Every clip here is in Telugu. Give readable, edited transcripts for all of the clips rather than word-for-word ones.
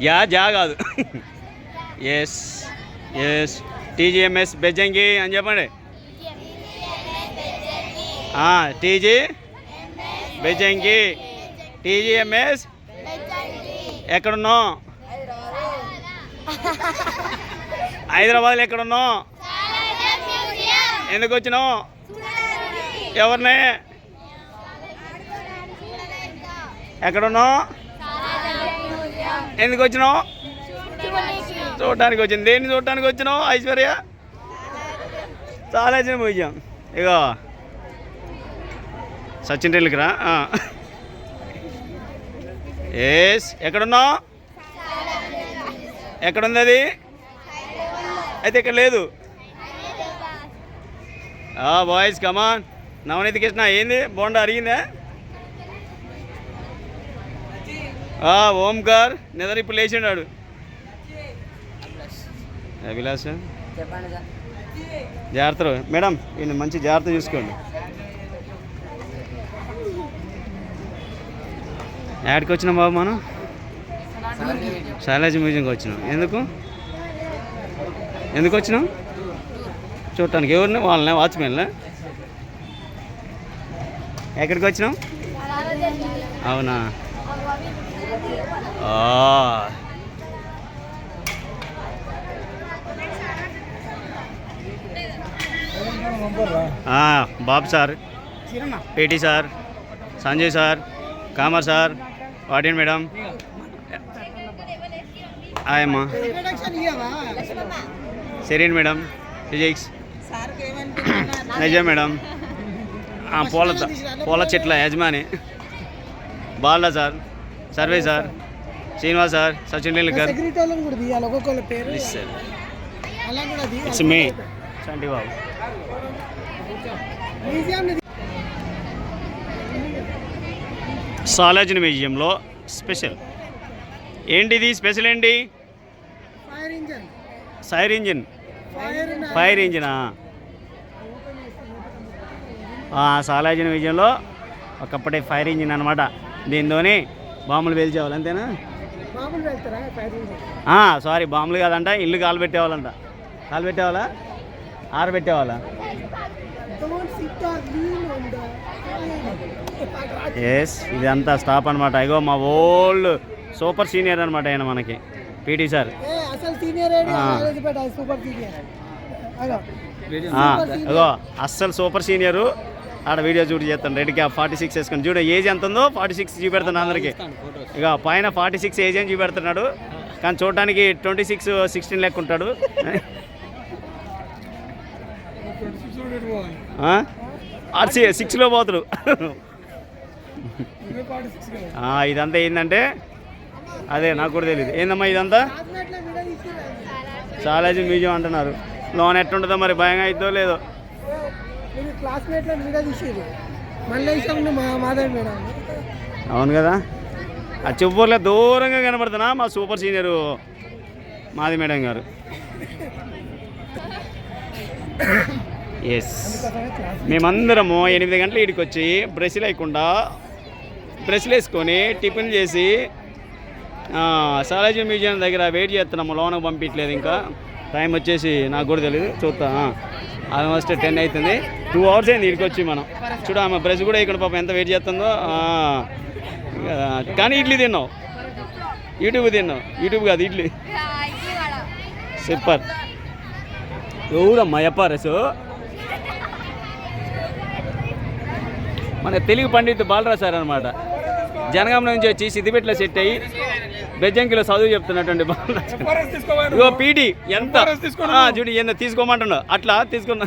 యా జా కాదు. ఎస్ ఎస్ టీజీఎంఎస్ బెజ్జంకి అని చెప్పండి. టీజీ బెజ్జంకి టీజీఎంఎస్ ఎక్కడున్నావు? హైదరాబాద్లో ఎక్కడున్నావు? ఎందుకు వచ్చినావు? ఎవరిని? ఎక్కడున్నావు? ఎందుకు వచ్చినావు? చూడటానికి వచ్చింది. దేన్ని చూడటానికి వచ్చినావు? ఐశ్వర్య సాలార్జంగ్ మ్యూజియం. ఇగో సచిన్ టెండూల్కర్ రా. ఎస్ ఎక్కడున్నావు? ఎక్కడుంది అది? అయితే ఇక్కడ లేదు. Boys come on. నవనీత్ కృష్ణ ఏంది బోండా అరిగిందా? ఓంకార్ నిద్ర ఇప్పుడు లేచిండాడు. అభిలాష జాగ్రత్త మేడం, ఈయన మంచి జాగ్రత్త చూసుకోండి. యాడికి వచ్చినాం బాబు మనం? సాలార్జంగ్ మ్యూజియంకి వచ్చినాం. ఎందుకు వచ్చినాం? చూడటానికి. ఎవరిని? వాళ్ళని వాచ్మెన్లే. ఎక్కడికి వచ్చినాం? అవునా? Babu sir, PT sir, Sanjay sir, కామర్ సార్, వార్డెన్ మేడం, ఆయమ్మా, సెరీన్ మేడం, ఫిజిక్స్, నిజం మేడం, పూల చెట్ల యజమాని, Bala sir, survey sir, Srinivas sir, Sachin Tendulkar. It's మీ చంటి బాబు. సాలార్జంగ్ మ్యూజియంలో స్పెషల్ ఏంటిది? స్పెషల్ ఏంటి? ఫైర్ ఇంజినా? సాలార్జంగ్ మ్యూజియంలో ఒకప్పటి ఫైర్ ఇంజిన్ అనమాట. దీంతోని బాంబులు పేల్చేవాళ్ళు. అంతేనా? సారీ, బాంబులు కాదంట, ఇల్లు కాలుపెట్టేవాళ్ళంట. కాలుపెట్టేవాళ్ళ? ఆరబెట్టేవాళ్ళ? ఎస్, ఇదంతా స్టాప్ అనమాట. ఇగో మా ఓల్డ్ సూపర్ సీనియర్ అనమాట ఆయన మనకి, పీటీ సార్. అగో అస్సలు సూపర్ సీనియరు. ఆడ వీడియో చూడు చేస్తాను. రెడ్డికి 46 వేసుకొని చూడు. ఏజ్ ఎంత ఉందో 46 చూపెడుతున్నాడు అందరికి. ఇక పైన 46 ఏజ్ అని చూపెడుతున్నాడు, కానీ చూడటానికి 26, 16 లెక్క ఉంటాడు. ఆర్సీ 6లో పోతాడు. ఇదంతా ఏంటంటే అదే నాకు కూడా తెలియదు. ఏందమ్మా ఇదంతా? సాలార్జంగ్ మ్యూజియం అంటున్నారు. లోన్ ఎట్టుంటుందో మరి, భయంగా అవుతుందో లేదో. అవును కదా, ఆ చెప్పుర్లే దూరంగా కనబడుతున్నా మా సూపర్ సీనియరు మాది మేడం గారు. ఎస్, మేమందరము 8 గంటల ఈడికి వచ్చి బ్రష్లు వేయకుండా బ్రష్లు వేసుకొని టిఫిన్ చేసి సాలార్జంగ్ మ్యూజియం దగ్గర వెయిట్ చేస్తున్నాము. లోనకు పంపించలేదు. ఇంకా టైం వచ్చేసి నాకు కూడా తెలియదు, చూస్తా. ఆల్మోస్ట్ 10 అవుతుంది. 2 అవర్స్ అయింది ఇక్కడికి వచ్చి. మనం చూడ ఆమె బ్రష్ కూడా ఇక్కడ పాపం ఎంత వెయిట్ చేస్తుందో. కానీ ఇడ్లీ తిన్నావు, యూట్యూబ్ తిన్నావు. యూట్యూబ్ కాదు, ఇడ్లీ. సూపర్. ఎవరమ్మా ఎప్పారసు? మన తెలుగు పండిత్ బాలరాజ్ సార్ అనమాట. జనగాం నుంచి వచ్చి సిద్దిపేటలో సెట్ అయ్యి బెజ్జంకిలో చదువు చెప్తున్నటువంటి బాలరాజ్. ఇగో పీటీ ఎంత చూడు, ఎంత తీసుకోమంటున్నావు అట్లా తీసుకున్నా.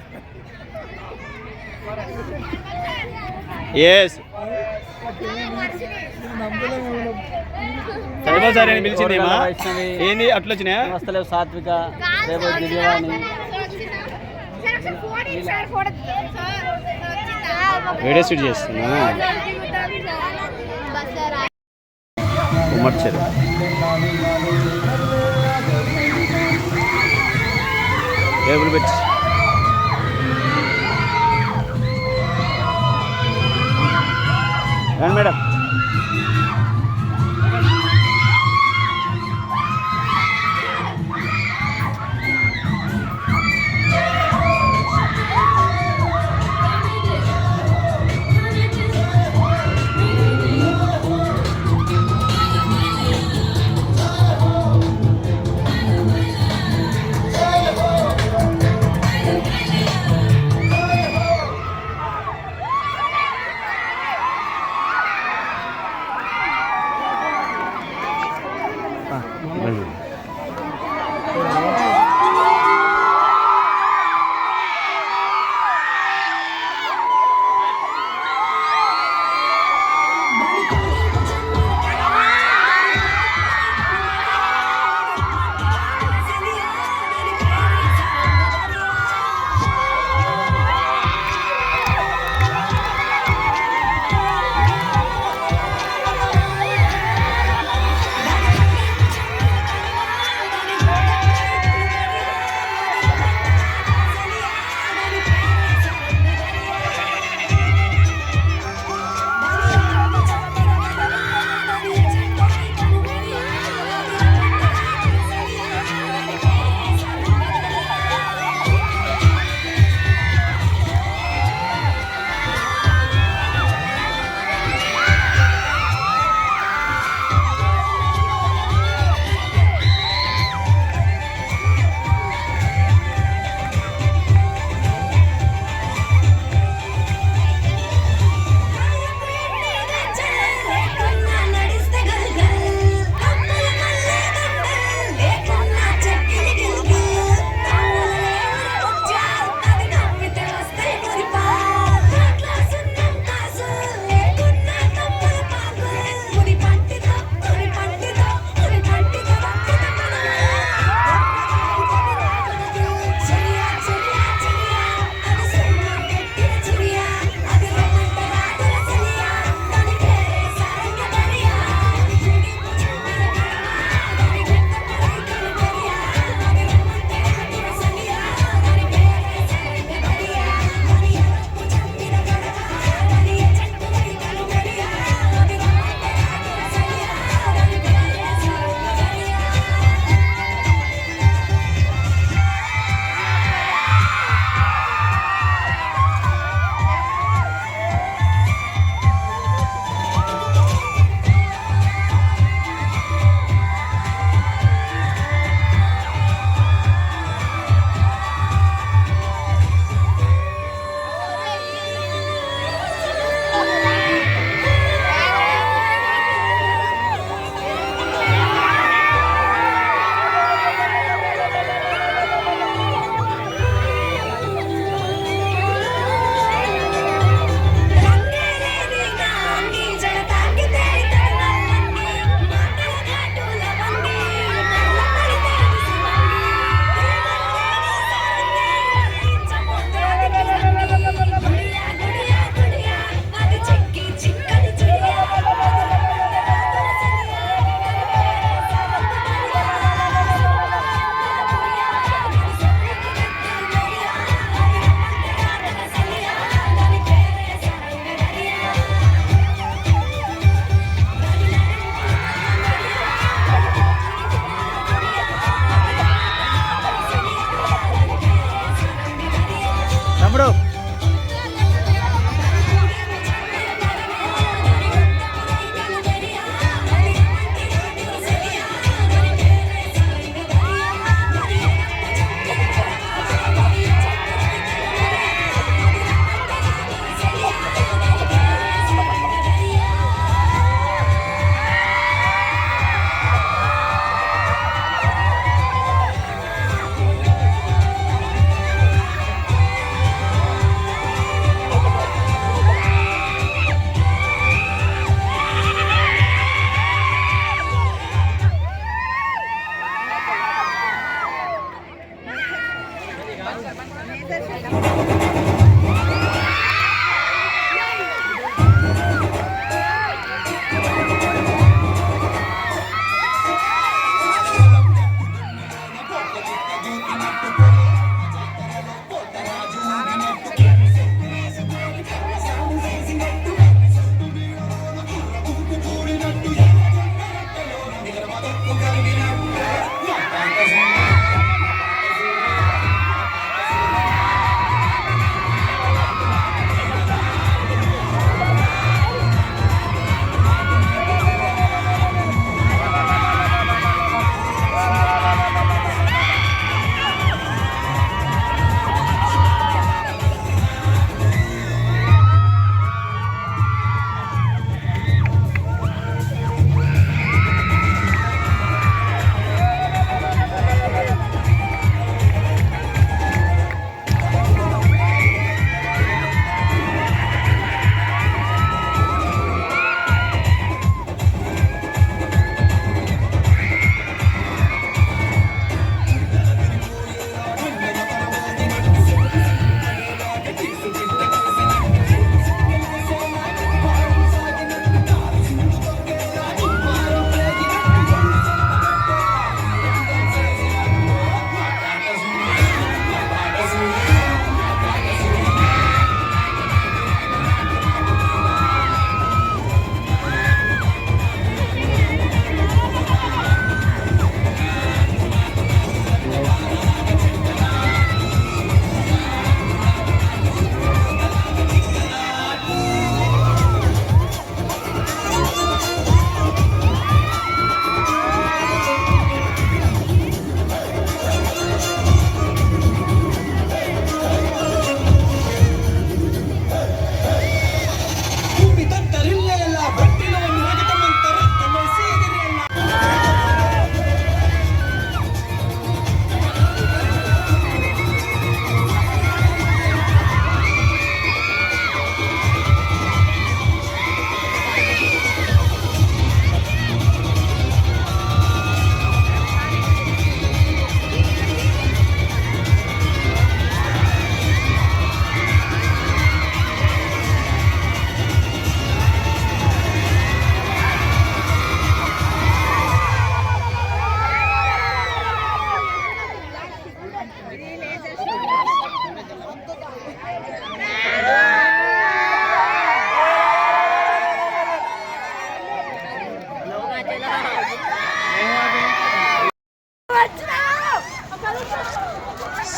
ఎస్, చదివా సార్ అని పిలిచిందేమా? ఏంది అట్లా వచ్చినాయా? వస్తలేవు. సాత్విక, రేపు గిరివాణి వీడియో షూట్ చేస్తున్నా. ఉమ్మర్చారు. టేబుల్ పెట్టి రండి madam.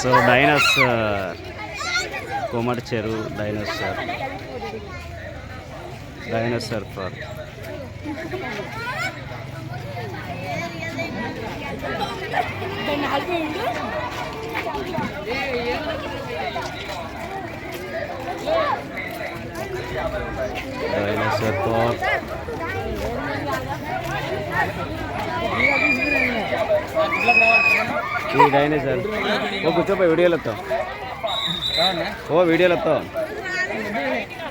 So dinosaur Komati Cheruvu dinosaur park. Dinosaur park. ఈ డైనోసార్ ఓ కూర్చోపోయి వీడియోలు వస్తాం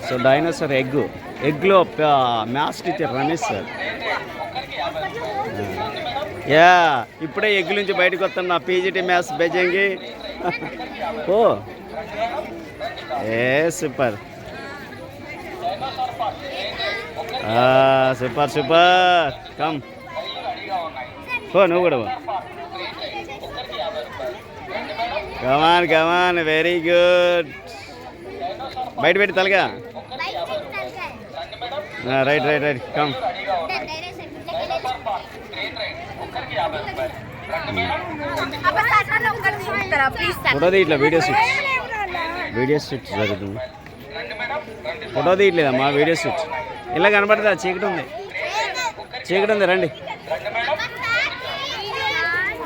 సో డైనోసార్ ఎగ్లో maths teacher Ramesh sir. Yeah ఇప్పుడే ఎగ్ నుంచి బయటకు వస్తున్నా పీజీటీ మ్యాథ్స్ బెజంగి. ఓ ఏ సూపర్ కమ్ ఓ నువ్వు కూడా కమాన్ వెరీ గుడ్. బయట పెట్టి తలగా రైట్ కమ్. ఫోటో తీయట్లే వీడియో షూట్ జరుగుతుంది. ఫోటో తీయట్లేదమ్మా వీడియో షూట్. ఇలా కనపడుతుందా? చీకటి ఉంది రండి.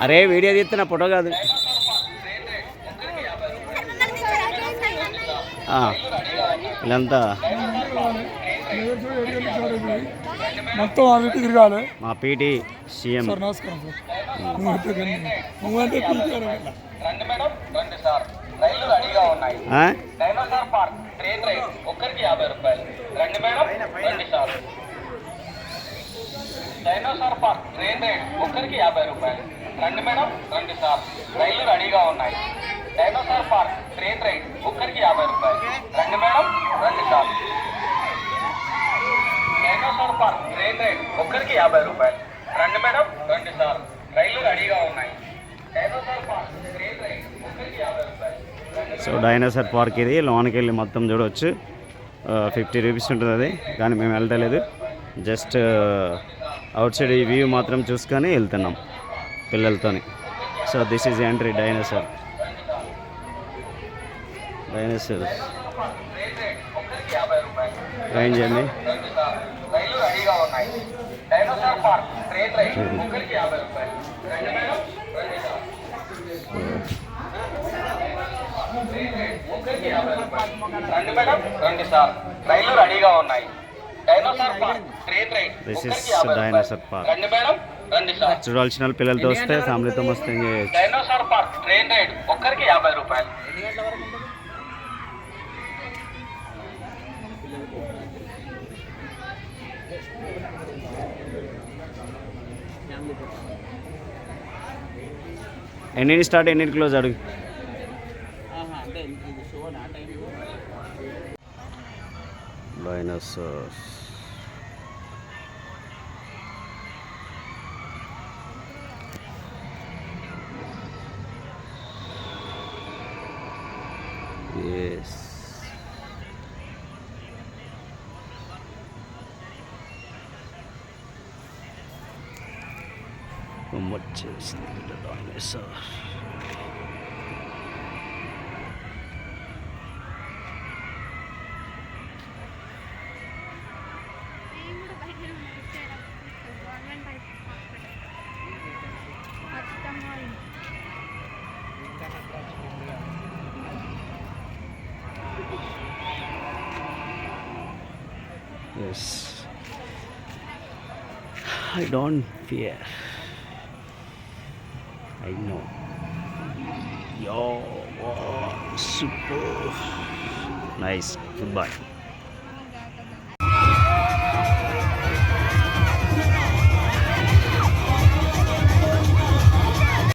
అరే వీడియో తీస్తున్నా ఫోటో కాదు. వీళ్ళంతా మొత్తం అవి తిరగాలి. మా పీటీ సీఎం. నమస్కారం sir. Dinosaur park train ride ఒక్కరికి 50 రూపాయలు. రండి మేడం రండి సార్, రైళ్లు రెడీగా ఉన్నాయి. డైనోసార్ పార్క్ ట్రైన్ రైడ్ ఒక్కరికి 50 రూపాయలు. రండి మేడం రండి sir. Dinosaur park train ride ఒక్కరికి 50 రూపాయలు. రండి మేడం రండి సార్, రైళ్లు రెడీగా ఉన్నాయి. డైనోసార్ పార్క్ ట్రైన్ రైడ్ ఒక్కరికి 50 రూపాయలు. సో డైనోసార్ పార్క్ ఇది లోనికి వెళ్ళి మొత్తం చూడవచ్చు. 50 రూపీస్ ఉంటుంది అది, కానీ మేము వెళ్ళలేదు. జస్ట్ అవుట్ సైడ్ ఈ వ్యూ మాత్రం చూసుకొని వెళ్తున్నాం పిల్లలతోని. So this is entry dinosaur. Train చేయండి. రండి మేడం రండి సార్, రైళ్లు రెడీగా ఉన్నాయి. Dinosaur park train ride this is dinosaur park. రండి మేడం రండి సార్. చూడాల్సిన పిల్లలతో వస్తే ఫ్యామిలీతో వస్తే ఎంజాయ్ చేయొచ్చు. డైనోసార్ పార్క్ ట్రైన్ రైడ్ ఒక్కరికి 50 రూపాయలు. ఎన్నింటి స్టార్ట్ ఎన్నింటి క్లోజ్ అడుగు. Dinosaurs. Yes. How much is the dinosaur? Yes, I don't fear. I know. Yo, wow, super nice. Goodbye.